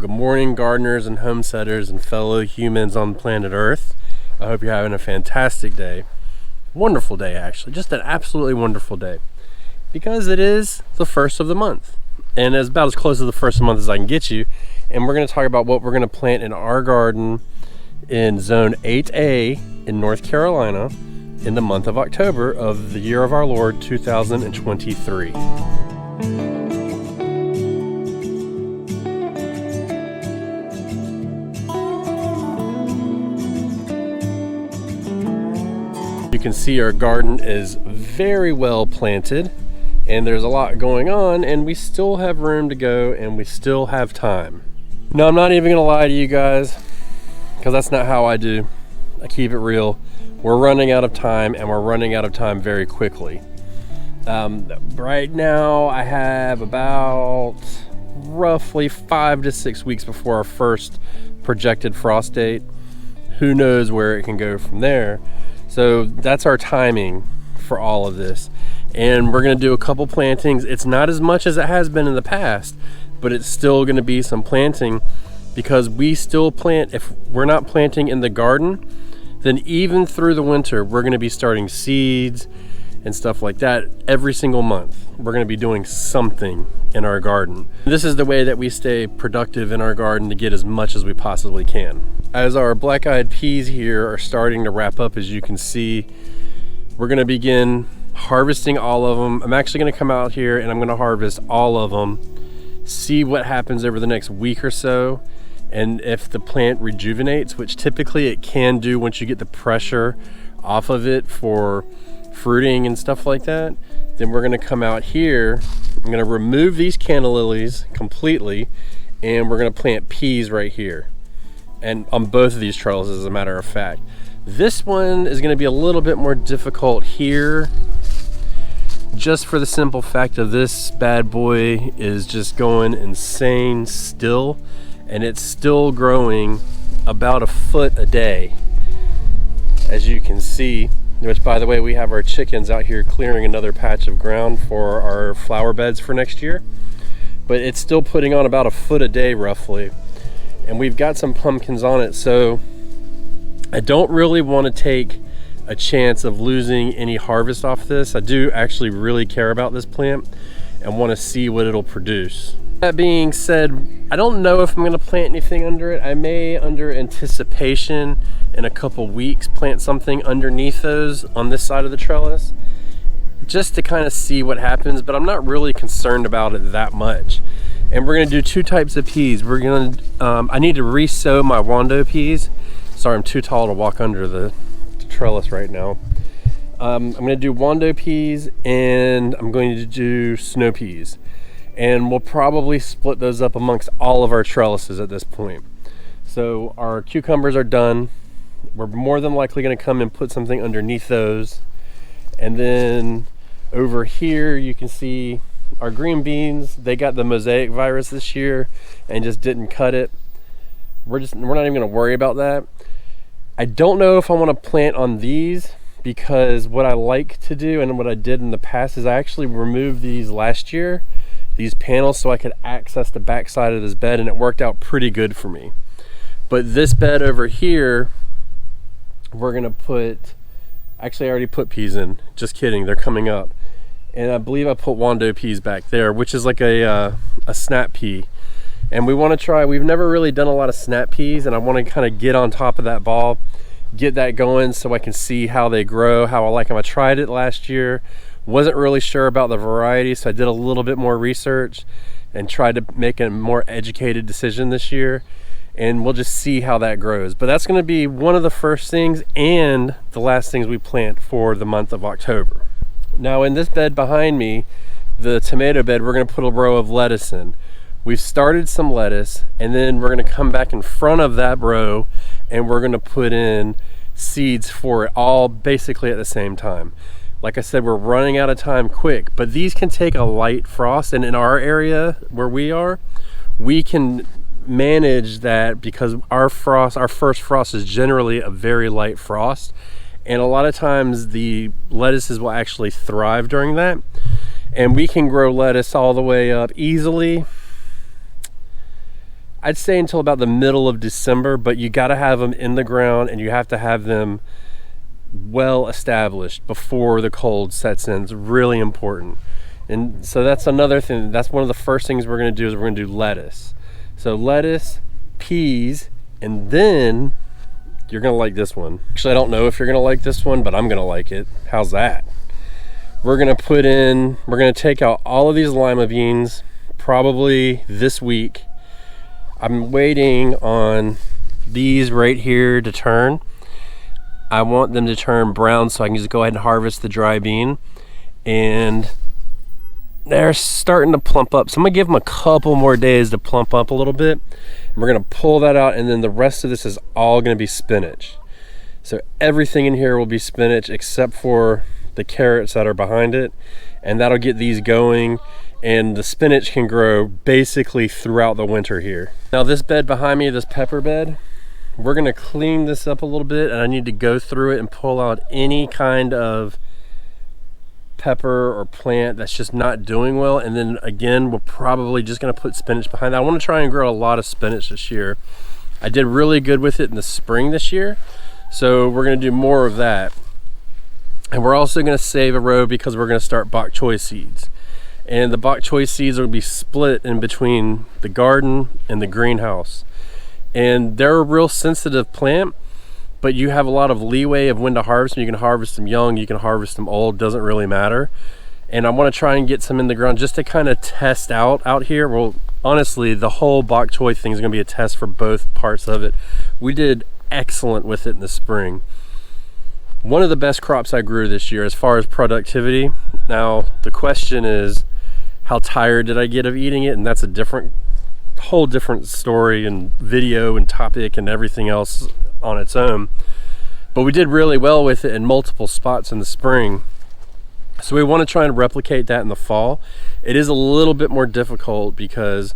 good morning, gardeners and homesteaders and fellow humans on planet Earth. I hope you're having a fantastic day. Wonderful day, actually. Just an absolutely wonderful day. Because it is the first of the month. And it's about as close to the first of the month as I can get you. And we're going to talk about what we're going to plant in our garden in Zone 8A in North Carolina in the month of October of the year of our Lord 2023. You can see our garden is very well planted and there's a lot going on, and we still have room to go and we still have time. No, I'm not even gonna lie to you guys, because that's not how I do. I keep it real. We're running out of time, and we're running out of time very quickly. Right now I have about roughly 5 to 6 weeks before our first projected frost date. Who knows where it can go from there. So that's our timing for all of this. And we're gonna do a couple plantings. It's not as much as it has been in the past, but it's still gonna be some planting, because we still plant. If we're not planting in the garden, then even through the winter, we're gonna be starting seeds and stuff like that every single month. We're gonna be doing something in our garden. This is the way that we stay productive in our garden to get as much as we possibly can. As our black-eyed peas here are starting to wrap up, as you can see, we're gonna begin harvesting all of them. I'm actually gonna come out here and I'm gonna harvest all of them, see what happens over the next week or so, and if the plant rejuvenates, which typically it can do once you get the pressure off of it for fruiting and stuff like that, then we're gonna come out here. I'm gonna remove these canna lilies completely, and we're gonna plant peas right here. And on both of these trellises, as a matter of fact. This one is gonna be a little bit more difficult here, just for the simple fact of this bad boy is just going insane still, and it's still growing about a foot a day, as you can see. Which, by the way, we have our chickens out here clearing another patch of ground for our flower beds for next year. But it's still putting on about a foot a day roughly. And we've got some pumpkins on it, so I don't really want to take a chance of losing any harvest off this. I do actually really care about this plant and want to see what it'll produce. That being said, I don't know if I'm going to plant anything under it. I may, under anticipation, in a couple weeks, plant something underneath those on this side of the trellis, just to kind of see what happens, but I'm not really concerned about it that much. And we're going to do two types of peas. We're going to, I need to re-sow my Wando peas. Sorry, I'm too tall to walk under the trellis right now. I'm going to do Wando peas, and I'm going to do snow peas. And we'll probably split those up amongst all of our trellises at this point. So our cucumbers are done. We're more than likely going to come and put something underneath those. And then over here you can see our green beans. They got the mosaic virus this year and just didn't cut it. We're not even going to worry about that. I don't know if I want to plant on these, because what I like to do and what I did in the past is I actually removed these last year, these panels, so I could access the back side of this bed, and it worked out pretty good for me. But this bed over here, we're gonna put, actually I already put peas in, just kidding, they're coming up. And I believe I put Wando peas back there, which is like a snap pea. And we want to try, we've never really done a lot of snap peas, and I want to kind of get on top of that ball, get that going so I can see how they grow, how I like them. I tried it last year, wasn't really sure about the variety, so I did a little bit more research and tried to make a more educated decision this year, and we'll just see how that grows. But that's going to be one of the first things and the last things we plant for the month of October. Now in this bed behind me, the tomato bed, we're going to put a row of lettuce in. We've started some lettuce, and then we're going to come back in front of that row and we're going to put in seeds for it, all basically at the same time. Like I said, we're running out of time quick, but these can take a light frost, and in our area where we are, we can manage that because our first frost is generally a very light frost, and a lot of times the lettuces will actually thrive during that, and we can grow lettuce all the way up easily. I'd say until about the middle of December, but you got to have them in the ground and you have to have them well established before the cold sets in. It's really important. And so that's another thing. That's one of the first things we're going to do is we're going to do lettuce. So lettuce, peas, and then you're going to like this one. Actually, I don't know if you're going to like this one, but I'm going to like it. How's that? We're going to take out all of these lima beans probably this week. I'm waiting on these right here to turn. I want them to turn brown so I can just go ahead and harvest the dry bean. And they're starting to plump up. So I'm gonna give them a couple more days to plump up a little bit. And we're gonna pull that out, and then the rest of this is all gonna be spinach. So everything in here will be spinach except for the carrots that are behind it. And that'll get these going. And the spinach can grow basically throughout the winter here. Now this bed behind me, this pepper bed, we're gonna clean this up a little bit, and I need to go through it and pull out any kind of pepper or plant that's just not doing well. And then again, we're probably just gonna put spinach behind that. I wanna try and grow a lot of spinach this year. I did really good with it in the spring this year, so we're gonna do more of that. And we're also gonna save a row because we're gonna start bok choy seeds. And the bok choy seeds will be split in between the garden and the greenhouse. And they're a real sensitive plant, but you have a lot of leeway of when to harvest them. You can harvest them young, you can harvest them old, doesn't really matter. And I want to try and get some in the ground just to kind of test out here. Well, honestly, the whole bok choy thing is going to be a test for both parts of it. We did excellent with it in the spring. One of the best crops I grew this year as far as productivity. Now, the question is, how tired did I get of eating it? And that's a whole different story and video and topic and everything else on its own. But we did really well with it in multiple spots in the spring. So we want to try and replicate that in the fall. It is a little bit more difficult because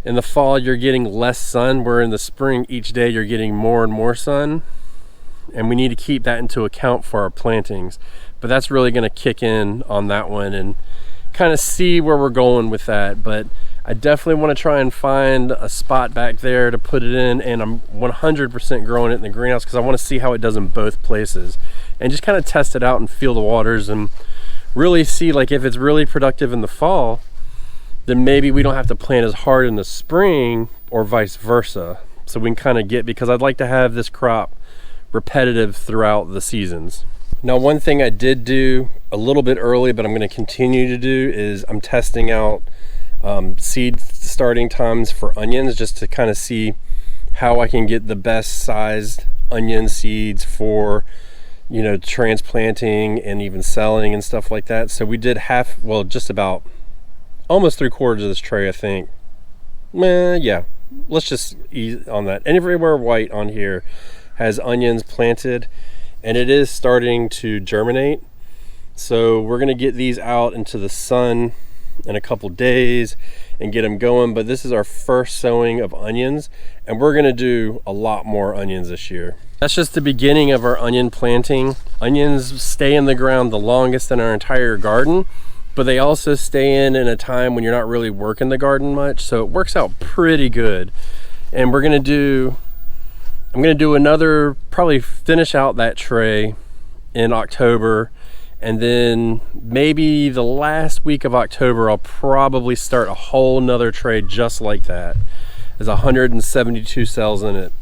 in the fall you're getting less sun, where in the spring each day you're getting more and more sun. And we need to keep that into account for our plantings. But that's really going to kick in on that one and kind of see where we're going with that. But I definitely want to try and find a spot back there to put it in, and I'm 100% growing it in the greenhouse because I want to see how it does in both places and just kind of test it out and feel the waters and really see, like, if it's really productive in the fall, then maybe we don't have to plant as hard in the spring or vice versa. So we can kind of get, because I'd like to have this crop repetitive throughout the seasons. Now, one thing I did do a little bit early, but I'm going to continue to do, is I'm testing out seed starting times for onions, just to kind of see how I can get the best sized onion seeds for, you know, transplanting and even selling and stuff like that. So we did just about almost 3/4 of this tray, I think. Yeah, let's just ease on that. And everywhere white on here has onions planted, and it is starting to germinate. So we're gonna get these out into the sun in a couple days and get them going. But this is our first sowing of onions, and we're gonna do a lot more onions this year. That's just the beginning of our onion planting. Onions stay in the ground the longest in our entire garden, but they also stay in a time when you're not really working the garden much, so it works out pretty good. And I'm gonna do another, probably finish out that tray in October, and then maybe the last week of October I'll probably start a whole nother tray just like that. There's 172 cells in it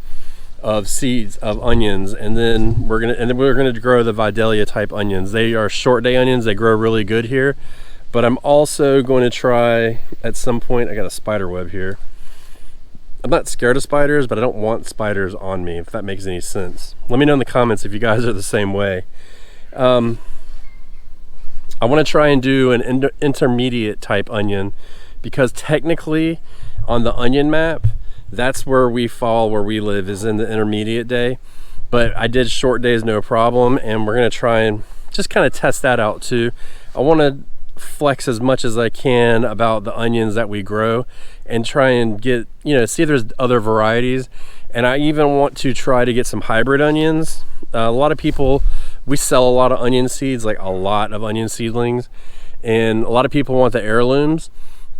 of seeds of onions, and then we're gonna grow the Vidalia type onions. They are short day onions, they grow really good here. But I'm also going to try at some point, I got a spider web here. I'm not scared of spiders, but I don't want spiders on me, if that makes any sense. Let me know in the comments if you guys are the same way. I want to try and do an intermediate type onion, because technically on the onion map, that's where we fall, where we live, is in the intermediate day. But I did short days no problem, and we're going to try and just kind of test that out too. I want to flex as much as I can about the onions that we grow and try and get, see if there's other varieties. And I even want to try to get some hybrid onions. A lot of people, we sell a lot of onion seeds, like a lot of onion seedlings, and a lot of people want the heirlooms,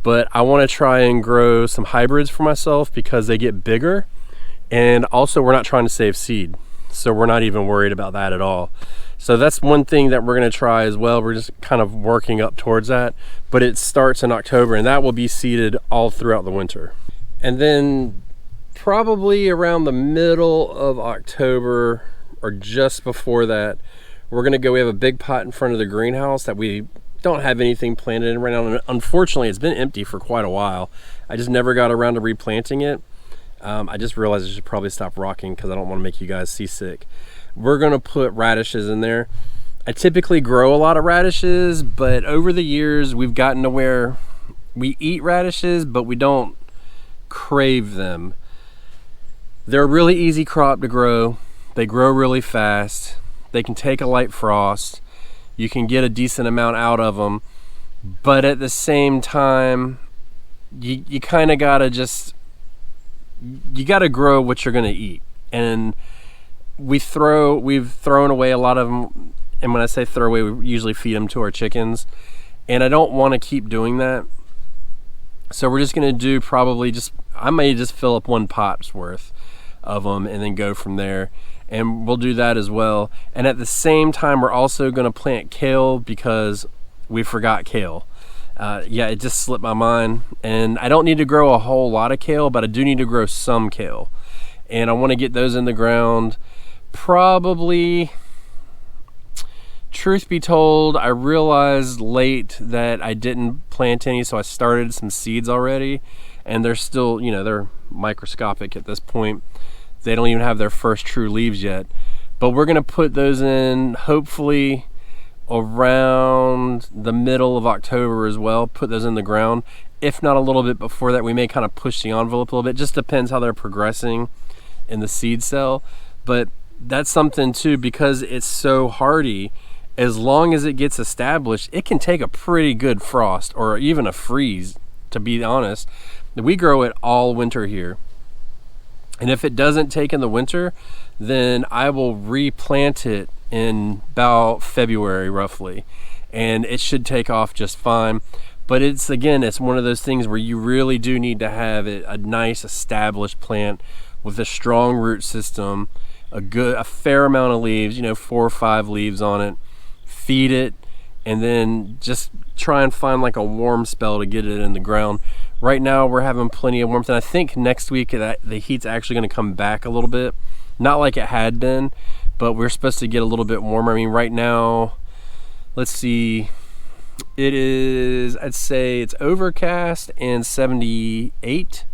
but I want to try and grow some hybrids for myself because they get bigger, and also we're not trying to save seed, so we're not even worried about that at all. So that's one thing that we're going to try as well. We're just kind of working up towards that, but it starts in October, and that will be seeded all throughout the winter. And then probably around the middle of October or just before that, we're going to go, we have a big pot in front of the greenhouse that we don't have anything planted in right now. And unfortunately, it's been empty for quite a while. I just never got around to replanting it. I just realized I should probably stop rocking because I don't want to make you guys seasick. We're going to put radishes in there. I typically grow a lot of radishes, but over the years we've gotten to where we eat radishes, but we don't crave them. They're a really easy crop to grow. They grow really fast. They can take a light frost. You can get a decent amount out of them, but at the same time, you kind of gotta you gotta grow what you're gonna eat. And we've thrown away a lot of them, and when I say throw away, we usually feed them to our chickens, and I don't want to keep doing that. So we're just gonna do I may just fill up one pot's worth of them and then go from there, and we'll do that as well. And at the same time, we're also gonna plant kale because we forgot kale. Yeah, it just slipped my mind, and I don't need to grow a whole lot of kale, but I do need to grow some kale, and I want to get those in the ground. Probably, truth be told, I realized late that I didn't plant any, so I started some seeds already, and they're still, they're microscopic at this point. They don't even have their first true leaves yet, but we're gonna put those in hopefully around the middle of October as well. Put those in the ground, if not a little bit before that. We may kind of push the envelope a little bit, just depends how they're progressing in the seed cell. But that's something too, because it's so hardy. As long as it gets established, it can take a pretty good frost or even a freeze, to be honest. We grow it all winter here, and if it doesn't take in the winter, then I will replant it in about February roughly, and it should take off just fine. But it's one of those things where you really do need to have a nice established plant with a strong root system, a fair amount of leaves, 4 or 5 leaves on it. Feed it, and then just try and find like a warm spell to get it in the ground. Right now we're having plenty of warmth, and I think next week the heat's actually going to come back a little bit, not like it had been, but we're supposed to get a little bit warmer. I mean, right now, let's see, it is, I'd say it's overcast and 78,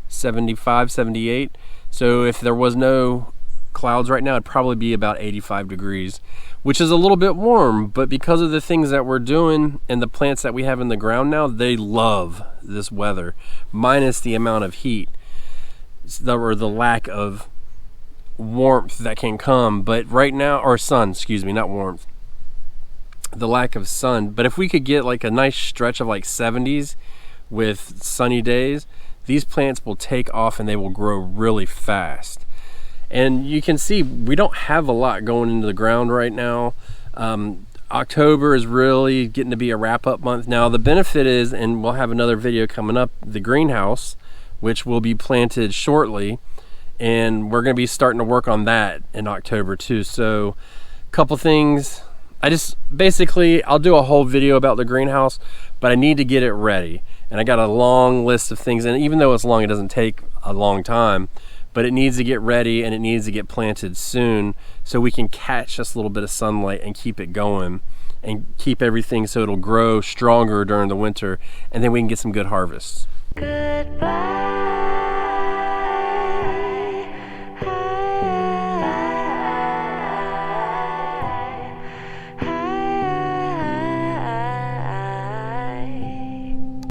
75, 78. So if there was no clouds right now, it'd probably be about 85 degrees, which is a little bit warm, but because of the things that we're doing and the plants that we have in the ground now, they love this weather, minus the amount of heat or the lack of warmth that can come. But right now, or sun, excuse me, not warmth, the lack of sun. But if we could get like a nice stretch of like 70s with sunny days, these plants will take off and they will grow really fast. And you can see we don't have a lot going into the ground right now. October is really getting to be a wrap-up month. Now the benefit is, and we'll have another video coming up, the greenhouse, which will be planted shortly, and we're going to be starting to work on that in October too. So a couple things. I'll do a whole video about the greenhouse, but I need to get it ready. And I got a long list of things, and even though it's long, it doesn't take a long time, but it needs to get ready and it needs to get planted soon so we can catch just a little bit of sunlight and keep it going and keep everything so it'll grow stronger during the winter, and then we can get some good harvests. Goodbye.